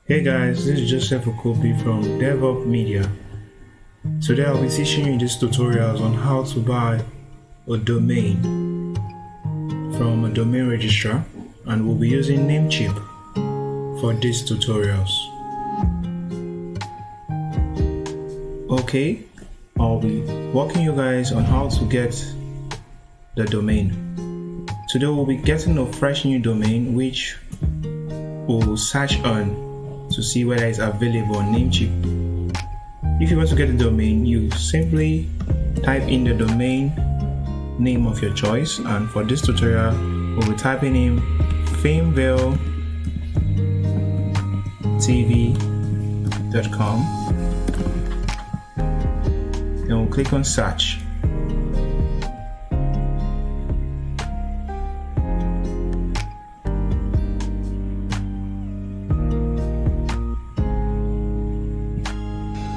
Hey guys, this is Joseph Okobi from Devhub Media. Today I'll be teaching you these tutorials on how to buy a domain from a domain registrar, and we'll be using Namecheap for these tutorials. Okay, I'll be walking you guys on how to get the domain. Today we'll be getting a fresh new domain which we'll search on to see whether it's available on Namecheap. If you want to get the domain, you simply type in the domain name of your choice, and for this tutorial we'll be typing in FameValeTV.com. Then we'll click on search.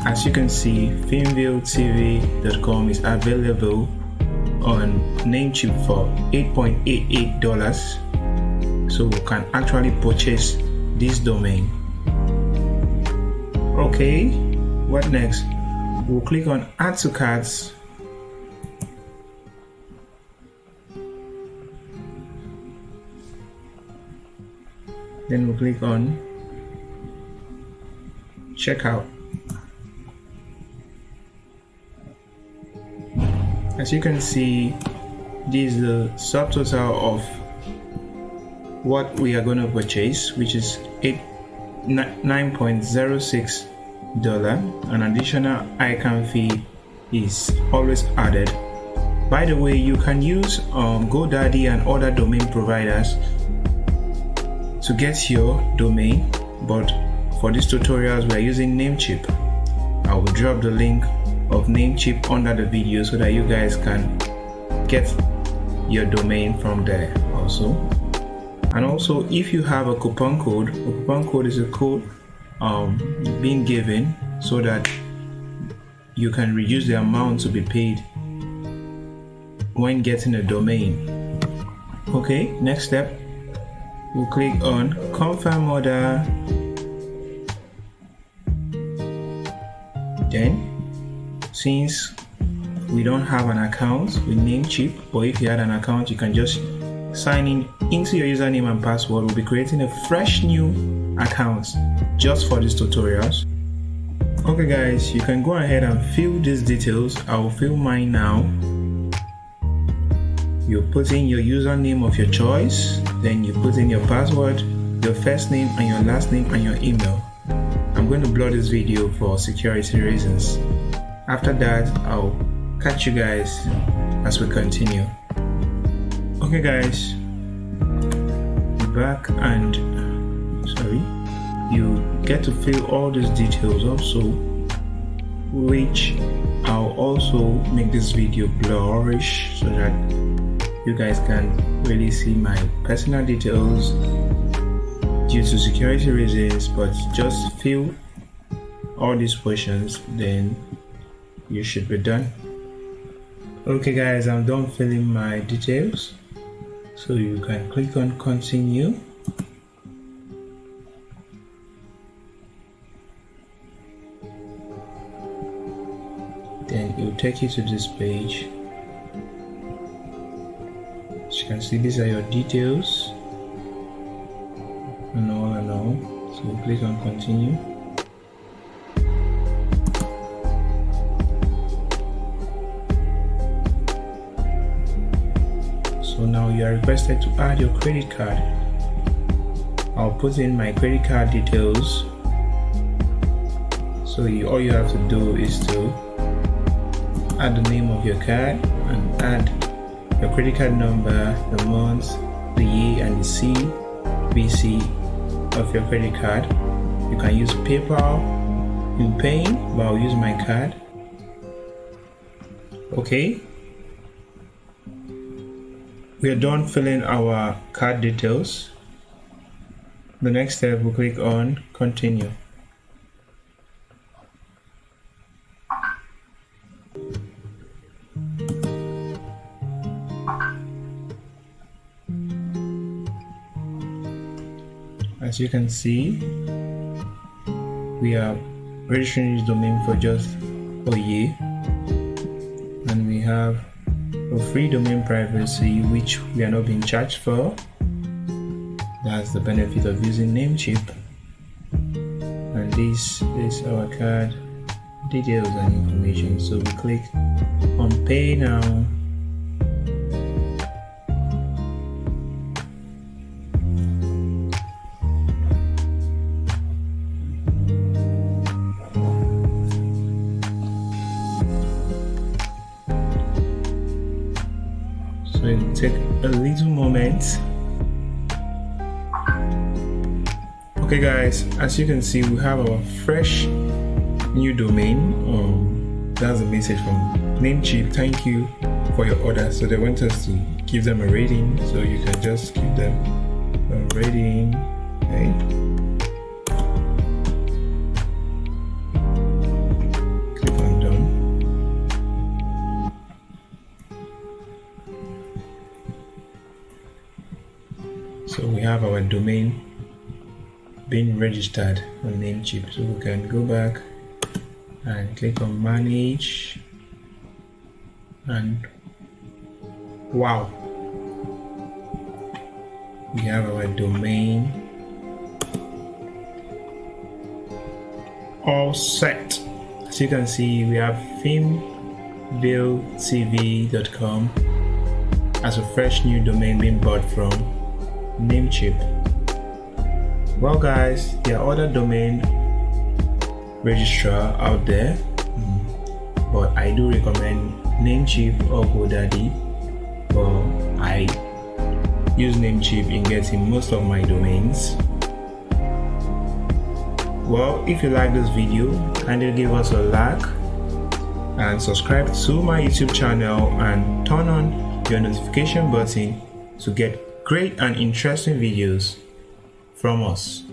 As you can see, FameValeTV.com is available on Namecheap for $8.88, so we can actually purchase this domain. Okay, what next? We'll click on add to carts. Then we'll click on checkout. As you can see, this is the subtotal of what we are going to purchase, which is $9.06. An additional ICANN fee is always added. By the way, you can use GoDaddy and other domain providers to get your domain, but for these tutorials we are using Namecheap. I will drop the link of Namecheap under the video so that you guys can get your domain from there also. And also, if you have a coupon code is a code being given so that you can reduce the amount to be paid when getting a domain. Okay, next step, we'll click on confirm order. Then, since we don't have an account with Namecheap, or if you had an account, you can just sign in into your username and password. We'll be creating a fresh new account just for these tutorials. Okay guys, you can go ahead and fill these details. I will fill mine now. You put in your username of your choice, then you put in your password, your first name and your last name and your email. I'm going to blur this video for security reasons. After that, I'll catch you guys as we continue. Okay guys, back, and you get to fill all these details also, which I'll also make this video blurrish so that you guys can really see my personal details due to security reasons, but just fill all these questions, then you should be done. Okay guys, I'm done filling my details, so you can click on continue. Then it will take you to this page. As you can see, these are your details and all. So we'll click on continue. So now you are requested to add your credit card. I'll put in my credit card details. So all you have to do is to add the name of your card and add your credit card number, the month, the year, and the CVC of your credit card. You can use PayPal in paying, but I'll use my card. Okay. We are done filling our card details. The next step, we'll click on continue. As you can see, we are registering this domain for just a year, and we have a free domain privacy which we are not being charged for. That's the benefit of using Namecheap. And this is our card details and information. So we click on pay now. So it will take a little moment. Okay guys, as you can see, we have our fresh new domain. That's a message from Namecheap. Thank you for your order. So they want us to give them a rating, so you can just give them a rating. Okay. Click on done. So we have our domain being registered on Namecheap. So we can go back and click on manage, and wow, we have our domain all set. As you can see, we have filmvilletv.com as a fresh new domain being bought from Namecheap. Well guys, there are other domain registrar out there, but I do recommend Namecheap or GoDaddy. But I use Namecheap in getting most of my domains. Well, if you like this video, kindly give us a like and subscribe to my YouTube channel and turn on your notification button to get great and interesting videos from us.